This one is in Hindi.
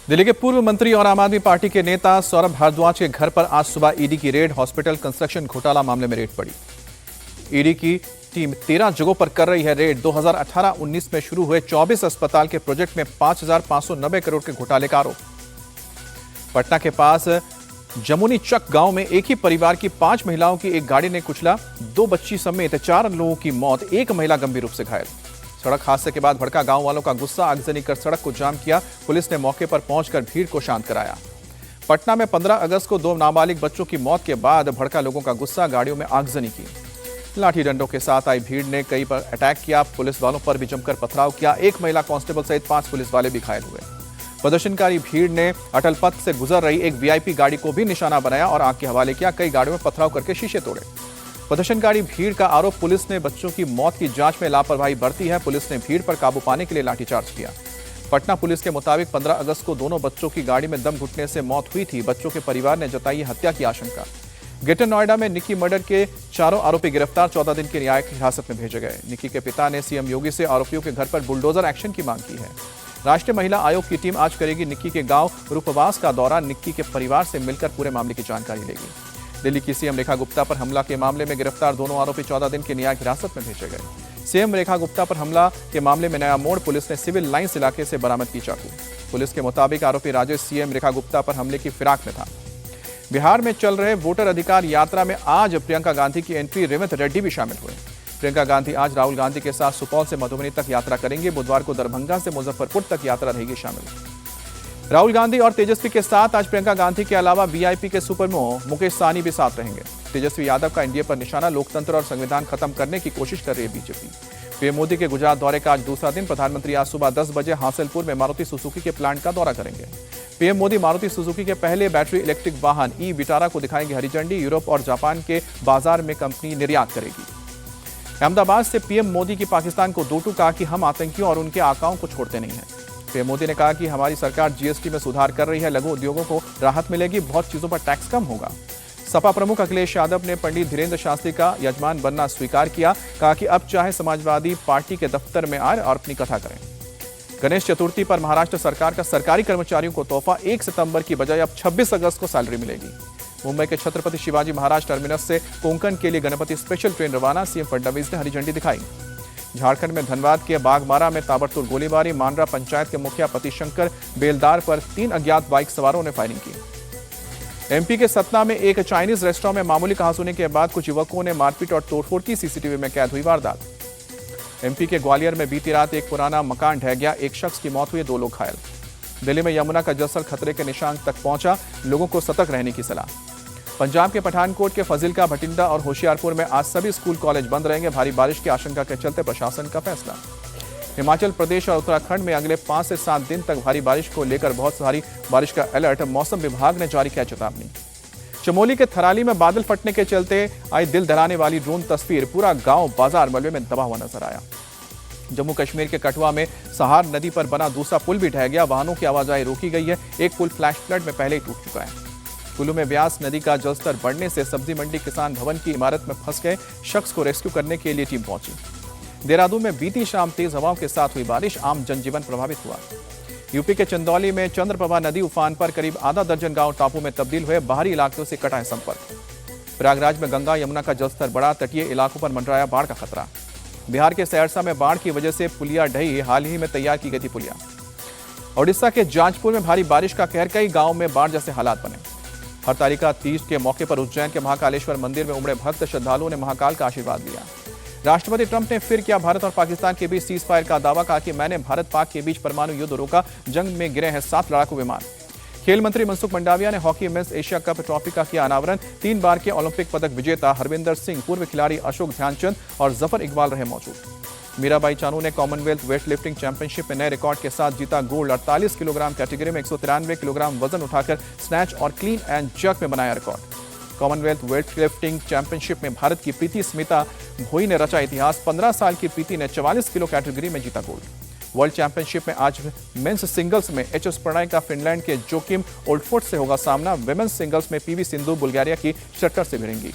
दिल्ली के पूर्व मंत्री और आम आदमी पार्टी के नेता सौरभ भारद्वाज के घर पर आज सुबह ईडी की रेड, हॉस्पिटल कंस्ट्रक्शन घोटाला मामले में रेड पड़ी। ईडी की टीम 13 जगहों पर कर रही है रेड। 2018-19 में शुरू हुए 24 अस्पताल के प्रोजेक्ट में 5,590 करोड़ के घोटाले का आरोप। पटना के पास जमुनी चक गांव में एक ही परिवार की 5 महिलाओं की एक गाड़ी ने कुचला, 2 बच्ची समेत 4 लोगों की मौत, एक महिला गंभीर रूप से घायल। सड़क हादसे के बाद भड़का गांव वालों का गुस्सा, आगजनी कर सड़क को जाम किया। पुलिस ने मौके पर पहुंचकर भीड़ को शांत कराया। पटना में 15 अगस्त को 2 नाबालिग बच्चों की मौत के बाद भड़का लोगों का गुस्सा, गाड़ियों में आगजनी की। लाठी डंडों के साथ आई भीड़ ने कई पर अटैक किया, पुलिस वालों पर भी जमकर पथराव किया। एक महिला कांस्टेबल सहित 5 पुलिस वाले भी घायल हुए। प्रदर्शनकारी भीड़ ने अटल पथ से गुजर रही एक वीआईपी गाड़ी को भी निशाना बनाया और आग के हवाले किया। कई गाड़ियों में पथराव करके शीशे तोड़े। प्रदर्शनकारी भीड़ का आरोप, पुलिस ने बच्चों की मौत की जांच में लापरवाही बरती है। पुलिस ने भीड़ पर काबू पाने के लिए लाठीचार्ज किया। पटना पुलिस के मुताबिक 15 अगस्त को दोनों बच्चों की गाड़ी में दम घुटने से मौत हुई थी। बच्चों के परिवार ने जताई हत्या की आशंका। ग्रेटर नोएडा में निक्की मर्डर के 4 आरोपी गिरफ्तार, 14 दिन की न्यायिक हिरासत में भेजे गए। निक्की के पिता ने सीएम योगी से आरोपियों के घर पर बुलडोजर एक्शन की मांग की है। राष्ट्रीय महिला आयोग की टीम आज करेगी निक्की के गांव रूपवास का दौरा। निक्की के परिवार से मिलकर पूरे मामले की जानकारी लेगी। दिल्ली की सीएम रेखा गुप्ता पर हमला के मामले में गिरफ्तार दोनों आरोपी 14 दिन की न्यायिक हिरासत में भेजे गए। सीएम रेखा गुप्ता पर हमला के मामले में नया मोड़, पुलिस ने सिविल लाइंस इलाके से बरामद की चाकू। पुलिस के मुताबिक आरोपी राजेश सीएम रेखा गुप्ता पर हमले की फिराक में था। बिहार में चल रहे वोटर अधिकार यात्रा में आज प्रियंका गांधी की एंट्री, रेवंत रेड्डी भी शामिल हुए। प्रियंका गांधी आज राहुल गांधी के साथ सुपौल से मधुबनी तक यात्रा करेंगे। बुधवार को दरभंगा से मुजफ्फरपुर तक यात्रा रहेगी शामिल। राहुल गांधी और तेजस्वी के साथ आज प्रियंका गांधी के अलावा वीआईपी के सुपरमो मुकेश सहनी भी साथ रहेंगे। तेजस्वी यादव का एनडीए पर निशाना, लोकतंत्र और संविधान खत्म करने की कोशिश कर रही है बीजेपी। पीएम मोदी के गुजरात दौरे का आज दूसरा दिन। प्रधानमंत्री आज सुबह 10 बजे हासिलपुर में मारुति सुजुकी के प्लांट का दौरा करेंगे। पीएम मोदी मारुति सुजुकी के पहले बैटरी इलेक्ट्रिक वाहन ई विटारा को दिखाएंगे हरी झंडी। यूरोप और जापान के बाजार में कंपनी निर्यात करेगी। अहमदाबाद से पीएम मोदी की पाकिस्तान को दो टूक, कहा कि हम आतंकियों और उनके आकाओं को छोड़ते नहीं हैं। पीएम मोदी ने कहा कि हमारी सरकार जीएसटी में सुधार कर रही है, लघु उद्योगों को राहत मिलेगी, बहुत चीजों पर टैक्स कम होगा। सपा प्रमुख अखिलेश यादव ने पंडित धीरेन्द्र शास्त्री का यजमान बनना स्वीकार किया, कहा कि अब चाहे समाजवादी पार्टी के दफ्तर में आए और अपनी कथा करें। गणेश चतुर्थी पर महाराष्ट्र सरकार का सरकारी कर्मचारियों को तोहफा, 1 सितंबर की बजाय अब 26 अगस्त को सैलरी मिलेगी। मुंबई के छत्रपति शिवाजी महाराज टर्मिनस से कोंकण के लिए गणपति स्पेशल ट्रेन रवाना, सीएम फडणवीस ने हरी झंडी दिखाई। झारखंड में धनबाद के बागमारा में ताबड़तोड़ गोलीबारी, मांडरा पंचायत के मुखिया पतिशंकर बेलदार पर 3 अज्ञात बाइक सवारों ने फायरिंग की। एमपी के सतना में एक चाइनीज रेस्टोरेंट में मामूली कहासुनी के बाद कुछ युवकों ने मारपीट और तोड़फोड़ की, सीसीटीवी में कैद हुई वारदात। एमपी के ग्वालियर में बीती रात एक पुराना मकान ढह गया, एक शख्स की मौत हुई, 2 लोग घायल। दिल्ली में यमुना का जलस्तर खतरे के निशान तक पहुंचा, लोगों को सतर्क रहने की सलाह। पंजाब के पठानकोट के फजिल्का, भटिंडा और होशियारपुर में आज सभी स्कूल कॉलेज बंद रहेंगे, भारी बारिश की आशंका के चलते प्रशासन का फैसला। हिमाचल प्रदेश और उत्तराखंड में अगले 5 से 7 दिन तक भारी बारिश को लेकर बहुत सारी बारिश का अलर्ट, मौसम विभाग ने जारी किया चेतावनी। चमोली के थराली में बादल फटने के चलते आई दिल दहलाने वाली ड्रोन तस्वीर, पूरा गांव बाजार मलबे में दबा हुआ नजर आया। जम्मू कश्मीर के कठुआ में सहार नदी पर बना दूसरा पुल भी ढह गया, वाहनों की आवाजाही रोकी गई है। एक पुल फ्लैश फ्लड में पहले ही टूट चुका है। कुल्लू में ब्यास नदी का जलस्तर बढ़ने से सब्जी मंडी किसान भवन की इमारत में फंस गए, शख्स को रेस्क्यू करने के लिए टीम पहुंची। देहरादून में बीती शाम तेज हवाओं के साथ हुई बारिश, आम जनजीवन प्रभावित हुआ। यूपी के चंदौली में चंद्रप्रभा नदी उफान पर, करीब आधा दर्जन गांव टापू में तब्दील हुए, बाहरी इलाकों से कटा है संपर्क। प्रयागराज में गंगा यमुना का जलस्तर बढ़ा, तटीय इलाकों पर मंडराया बाढ़ का खतरा। बिहार के सहरसा में बाढ़ की वजह से पुलिया ढही, हाल ही में तैयार की गई थी पुलिया। ओडिशा के जाजपुर में भारी बारिश का कहर, कई गाँव में बाढ़ जैसे हालात बने। हरतालिका तीज के मौके पर उज्जैन के महाकालेश्वर मंदिर में उमड़े भक्त श्रद्धालुओं ने महाकाल का आशीर्वाद लिया। राष्ट्रपति ट्रंप ने फिर किया भारत और पाकिस्तान के बीच सीज फायर का दावा, कहा कि मैंने भारत पाक के बीच परमाणु युद्ध रोका, जंग में गिरे हैं 7 लड़ाकू विमान। खेल मंत्री मनसुख मंडाविया ने hockey mains Asia cup trophy का किया अनावरण। 3 बार के ओलंपिक पदक विजेता हरविंदर सिंह, पूर्व खिलाड़ी अशोक ध्यानचंद और जफर इकबाल रहे मौजूद। मीराबाई चानू ने कॉमनवेल्थ वेट लिफ्टिंग चैंपियनशिप में नए रिकॉर्ड के साथ जीता गोल्ड। 48 किलोग्राम कैटेगरी में 193 किलोग्राम वजन उठाकर स्नैच और क्लीन एंड जर्क में बनाया record. Commonwealth weight lifting championship में भारत की प्रीति स्मिता भोई ने रचा इतिहास। 15 साल की प्रीति ने 44 किलो कैटेगरी में जीता गोल्ड। वर्ल्ड चैंपियनशिप में आज मेंस सिंगल्स में एचएस प्रणय का फिनलैंड के जोकिम ओल्डफोर्ड से होगा सामना। विमेंस सिंगल्स में पीवी सिंधु बुल्गारिया की शटर से भिड़ेंगी।